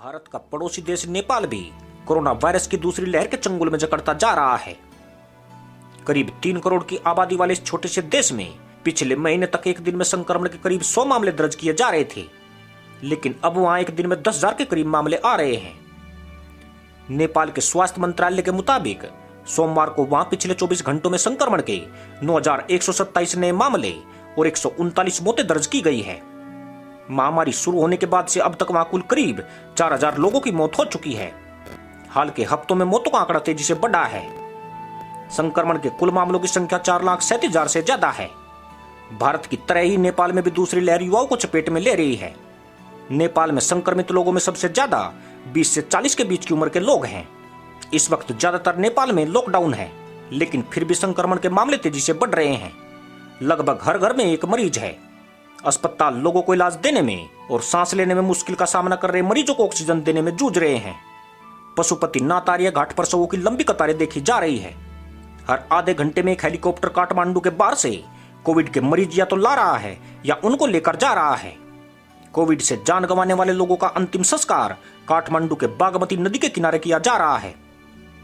भारत का पड़ोसी देश नेपाल भी कोरोना वायरस की दूसरी लहर के चंगुल में जकड़ता जा रहा है। करीब 3 करोड़ की आबादी वाले इस छोटे से देश में पिछले महीने तक एक दिन में संक्रमण के करीब 100 मामले दर्ज किए जा रहे थे, लेकिन अब वहां एक दिन में 10,000 के करीब मामले आ रहे हैं। नेपाल के स्वास्थ्य मंत्रालय के मुताबिक सोमवार को वहां पिछले 24 घंटों में संक्रमण के 9,127 नए मामले और 139 मौतें दर्ज की गई है। महामारी शुरू होने के बाद से अब तक वहां कुल करीब 4,000 लोगों की मौत हो चुकी है। हाल के हफ्तों में मौतों का आंकड़ा तेजी से बढ़ा है। संक्रमण के कुल मामलों की संख्या 4,37,000 से ज्यादा है। भारत की तरह ही नेपाल में भी दूसरी लहर युवाओं को चपेट में ले रही है। नेपाल में संक्रमित लोगों में सबसे ज्यादा 20 से 40 के बीच की उम्र के लोग हैं। इस वक्त ज्यादातर नेपाल में लॉकडाउन है, लेकिन फिर भी संक्रमण के मामले तेजी से बढ़ रहे हैं। लगभग हर घर में एक मरीज है। अस्पताल लोगों को इलाज देने में और सांस लेने में मुश्किल का सामना कर रहे मरीजों को ऑक्सीजन देने में जूझ रहे हैं। पशुपति नातारिया घाट पर शवों की लंबी कतारें देखी जा रही है। हर आधे घंटे में एक हेलीकॉप्टर काठमांडू के बाहर से कोविड के मरीज या तो ला रहा है या उनको लेकर जा रहा है। कोविड से जान गंवाने वाले लोगों का अंतिम संस्कार काठमांडू के बागमती नदी के किनारे किया जा रहा है।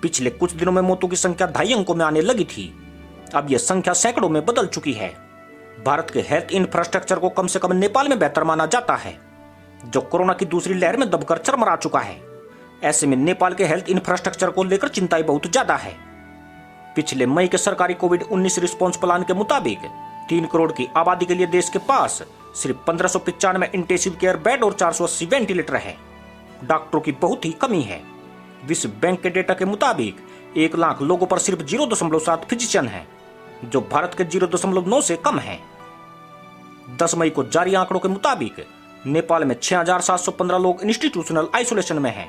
पिछले कुछ दिनों में मौतों की संख्या 2.5 अंकों में आने लगी थी। अब यह संख्या सैकड़ों में बदल चुकी है। भारत के हेल्थ इंफ्रास्ट्रक्चर को कम से कम नेपाल में बेहतर माना जाता है, जो कोरोना की दूसरी लहर में दबकर चरमरा चुका है। ऐसे में नेपाल के हेल्थ इंफ्रास्ट्रक्चर को लेकर चिंताएं बहुत ज्यादा है। पिछले मई के सरकारी कोविड-19 रिस्पॉन्स प्लान के मुताबिक 3 करोड़ की आबादी के लिए देश के पास सिर्फ 1595 इंटेंसिव केयर बेड और 480 वेंटिलेटर है। डॉक्टरों की बहुत ही कमी है। विश्व बैंक के डेटा के मुताबिक 1 लाख लोगों पर सिर्फ 0.7 फिजिशियन है, जो भारत के 0.9 से कम है। 10 मई को जारी आंकड़ों के मुताबिक नेपाल में 6,715 लोग इंस्टीट्यूशनल आइसोलेशन में हैं,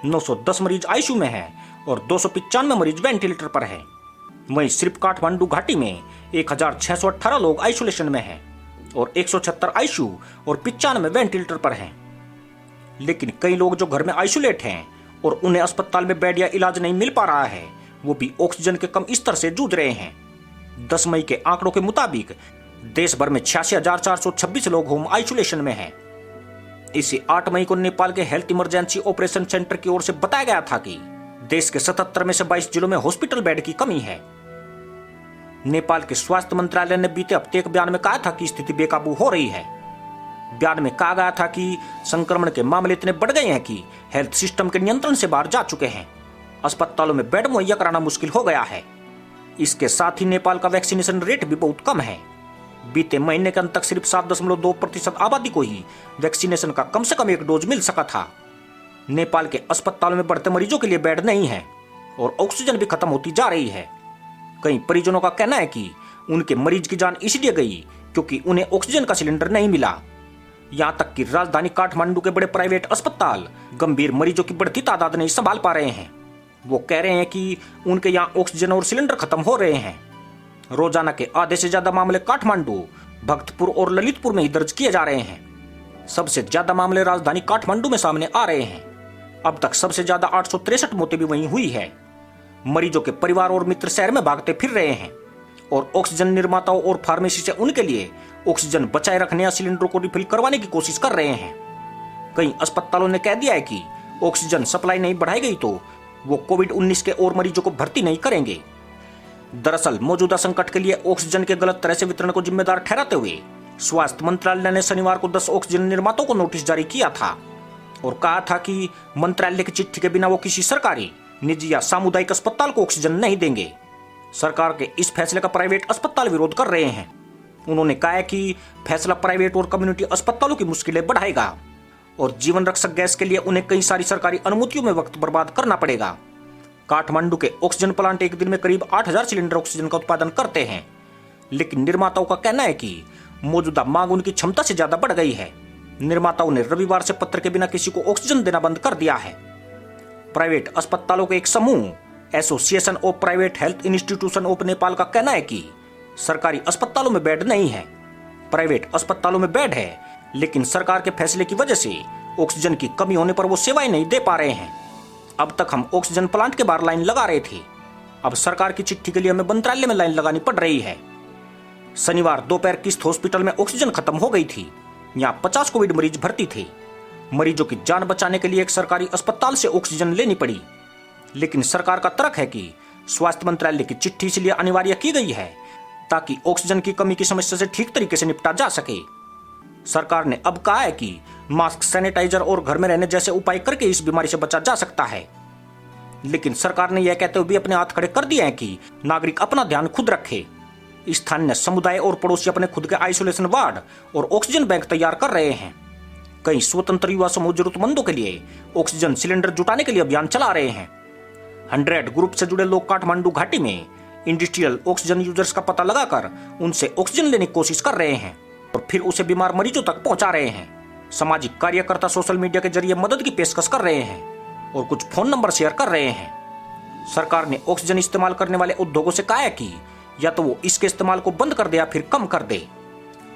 910 मरीज आईसीयू में हैं और 295 मरीज वेंटिलेटर पर हैं। वहीं सिर्फ काठमांडू घाटी में 1,618 लोग आइसोलेशन में हैं और 176 आईसीयू और 95 वेंटिलेटर पर हैं। लेकिन कई लोग जो घर में आइसोलेट हैं और उन्हें अस्पताल में बेड या इलाज नहीं मिल पा रहा है, वो भी ऑक्सीजन के कम स्तर से जूझ रहे हैं। 10 मई के आंकड़ों के मुताबिक देश भर में 86,426 लोग होम आइसोलेशन में हैं। इसे 8 मई को नेपाल के हेल्थ इमरजेंसी ऑपरेशन सेंटर की ओर से बताया गया था कि देश के 77 में से 22 जिलों में हॉस्पिटल बेड की कमी है। नेपाल के स्वास्थ्य मंत्रालय ने बीते हफ्ते एक बयान में कहा था कि स्थिति बेकाबू हो रही है। बयान में कहा गया था कि संक्रमण के मामले इतने बढ़ गए हैं कि हेल्थ सिस्टम के नियंत्रण से बाहर जा चुके हैं। अस्पतालों में बेड मुहैया कराना मुश्किल हो गया है। इसके साथ ही नेपाल का वैक्सीनेशन रेट भी बहुत कम है। बीते महीने के अंत तक सिर्फ 7.2% आबादी को ही वैक्सीनेशन का कम से कम 1 डोज मिल सका था। नेपाल के अस्पतालों में बढ़ते मरीजों के लिए बेड नहीं है और ऑक्सीजन भी खत्म होती जा रही है। कई परिजनों का कहना है कि उनके मरीज की जान इसलिए गई क्योंकि उन्हें ऑक्सीजन का सिलेंडर नहीं मिला। यहां तक कि राजधानी काठमांडू के बड़े प्राइवेट अस्पताल गंभीर मरीजों की बढ़ती तादाद नहीं संभाल पा रहे हैं। वो कह रहे हैं कि उनके यहाँ ऑक्सीजन और सिलेंडर खत्म हो रहे हैं। रोजाना के आधे से ज्यादा मामले काठमांडू, भक्तपुर और ललितपुर में ही दर्ज किए जा रहे हैं। सबसे ज्यादा मामले राजधानी काठमांडू में सामने आ रहे हैं। अब तक सबसे ज्यादा 863 मौतें भी वहीं हुई है। मरीजों के परिवार और मित्र शहर में भागते फिर रहे हैं और ऑक्सीजन निर्माताओं और फार्मेसी से उनके लिए ऑक्सीजन बचाए रखने या सिलेंडरों को रिफिल करवाने की कोशिश कर रहे हैं। कई अस्पतालों ने कह दिया है कि ऑक्सीजन सप्लाई नहीं बढ़ाई गई तो वो कोविड-19 के और मरीजों को भर्ती नहीं करेंगे। दरअसल मौजूदा संकट के लिए ऑक्सीजन के गलत तरह से वितरण को जिम्मेदार ठहराते हुए स्वास्थ्य मंत्रालय ने शनिवार को 10 ऑक्सीजन निर्माताओं को नोटिस जारी किया था और कहा था कि मंत्रालय की चिट्ठी के बिना वो किसी सरकारी, निजी या सामुदायिक अस्पताल को ऑक्सीजन नहीं देंगे। सरकार के इस फैसले का प्राइवेट अस्पताल विरोध कर रहे हैं। उन्होंने कहा है कि फैसला प्राइवेट और कम्युनिटी अस्पतालों की मुश्किलें बढ़ाएगा और जीवन रक्षक गैस के लिए उन्हें कई सारी सरकारी अनुमतियों में वक्त बर्बाद करना पड़ेगा। काठमांडू के ऑक्सीजन प्लांट एक दिन में करीब 8,000 सिलेंडर ऑक्सीजन का उत्पादन करते हैं, लेकिन निर्माताओं का कहना है कि मौजूदा मांग उनकी क्षमता से ज्यादा बढ़ गई है। निर्माताओं ने रविवार से पत्र के बिना किसी को ऑक्सीजन देना बंद कर दिया है। प्राइवेट अस्पतालों के एक समूह association of private health institution of Nepal का कहना है कि सरकारी अस्पतालों में बेड नहीं है। प्राइवेट अस्पतालों में बेड है, लेकिन सरकार के फैसले की वजह से ऑक्सीजन की कमी होने पर वो सेवाएं नहीं दे पा रहे हैं। अब तक हम ऑक्सीजन प्लांट के बाहर लाइन लगा रहे थे, अब सरकार की चिट्ठी के लिए हमें मंत्रालय में लाइन लगानी पड़ रही है। शनिवार दोपहर किस्त हॉस्पिटल में ऑक्सीजन खत्म हो गई थी। यहाँ 50 कोविड मरीज भर्ती थे। मरीजों की जान बचाने के लिए एक सरकारी अस्पताल से ऑक्सीजन लेनी पड़ी। लेकिन सरकार का तर्क है कि स्वास्थ्य मंत्रालय की चिट्ठी इसलिए अनिवार्य की गई है ताकि ऑक्सीजन की कमी की समस्या से ठीक तरीके से निपटा जा सके। सरकार ने अब कहा है कि मास्क, सैनिटाइजर और घर में रहने जैसे उपाय करके इस बीमारी से बचा जा सकता है। लेकिन सरकार ने यह कहते हुए भी अपने हाथ खड़े कर दिए हैं कि नागरिक अपना ध्यान खुद रखे। स्थानीय समुदाय और पड़ोसी अपने खुद के आइसोलेशन वार्ड और ऑक्सीजन बैंक तैयार कर रहे हैं। कई स्वतंत्र युवा समूह जरूरतमंदों के लिए ऑक्सीजन सिलेंडर जुटाने के लिए अभियान चला रहे हैं। 100 ग्रुप से जुड़े लोग काठमांडू घाटी में इंडस्ट्रियल ऑक्सीजन यूजर्स का पता लगाकर उनसे ऑक्सीजन लेने की कोशिश कर रहे हैं और फिर उसे बीमार मरीजों तक पहुंचा रहे हैं। सामाजिक कार्यकर्ता सोशल मीडिया के जरिए मदद की पेशकश कर रहे हैं और कुछ फोन नंबर शेयर कर रहे हैं। सरकार ने ऑक्सीजन इस्तेमाल करने वाले उद्योगों से कहा है कि या तो वो इसके इस्तेमाल को बंद कर दे या फिर कम कर दे।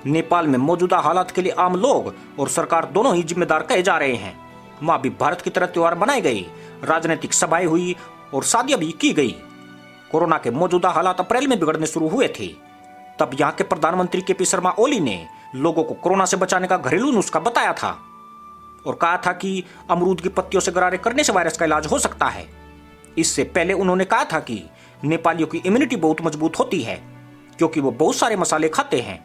नेपाल में मौजूदा हालात के लिए आम लोग और सरकार दोनों ही जिम्मेदार कहे जा रहे हैं। वहां भी भारत की तरह त्योहार मनाए गए, राजनीतिक सभाएं हुई और शादियां भी की गई। कोरोना के मौजूदा हालात अप्रैल में बिगड़ने शुरू हुए थे। तब यहाँ के प्रधानमंत्री केपी शर्मा ओली ने लोगों को कोरोना से बचाने का घरेलू नुस्खा बताया था और कहा था कि अमरूद की पत्तियों से गरारे करने से वायरस का इलाज हो सकता है। इससे पहले उन्होंने कहा था कि नेपालियों की इम्यूनिटी बहुत मजबूत होती है क्योंकि वो बहुत सारे मसाले खाते हैं।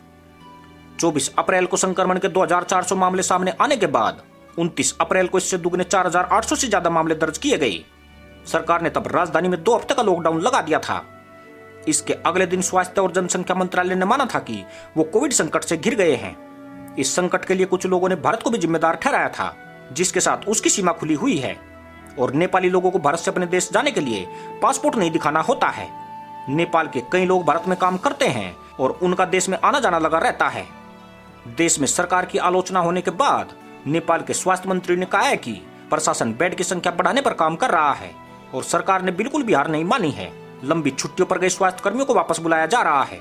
24 अप्रैल को संक्रमण के 2400 मामले सामने आने के बाद 29 अप्रैल को इससे दुगने 4800 से ज्यादा मामले दर्ज किए गए। सरकार ने तब राजधानी में 2 हफ्ते का लॉकडाउन लगा दिया था। इसके अगले दिन स्वास्थ्य और जनसंख्या मंत्रालय ने माना था कि वो कोविड संकट से घिर गए हैं। इस संकट के लिए कुछ लोगों ने भारत को भी जिम्मेदार ठहराया था, जिसके साथ उसकी सीमा खुली हुई है और नेपाली लोगों को भारत से अपने देश जाने के लिए पासपोर्ट नहीं दिखाना होता है। नेपाल के कई लोग भारत में काम करते हैं और उनका देश में आना जाना लगा रहता है। देश में सरकार की आलोचना होने के बाद नेपाल के स्वास्थ्य मंत्री ने कहा है कि प्रशासन बेड की संख्या बढ़ाने पर काम कर रहा है और सरकार ने बिल्कुल भी हार नहीं मानी है। लंबी छुट्टियों पर गए स्वास्थ्य कर्मियों को वापस बुलाया जा रहा है।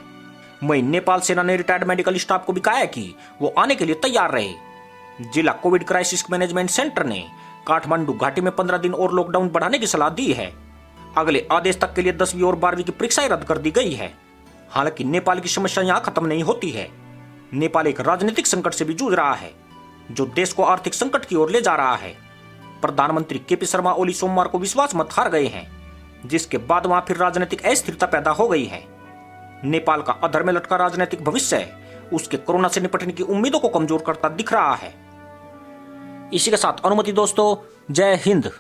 वहीं नेपाल सेना ने रिटायर्ड मेडिकल स्टाफ को भी कहा है कि वो आने के लिए तैयार रहे। जिला कोविड क्राइसिस मैनेजमेंट सेंटर ने काठमांडू घाटी में 15 दिन और लॉकडाउन बढ़ाने की सलाह दी है। अगले आदेश तक के लिए 10वीं और 12वीं की परीक्षाएं रद्द कर दी गई है। हालांकि नेपाल की समस्या यहाँ खत्म नहीं होती है। नेपाल एक राजनीतिक संकट से भी जूझ रहा है जो देश को आर्थिक संकट की ओर ले जा रहा है। प्रधानमंत्री केपी शर्मा ओली सोमवार को विश्वास मत हार गए हैं, जिसके बाद वहां फिर राजनीतिक अस्थिरता पैदा हो गई है। नेपाल का अधर में लटका राजनीतिक भविष्य उसके कोरोना से निपटने की उम्मीदों को कमजोर करता दिख रहा है। इसी के साथ अनुमति दोस्तों, जय हिंद।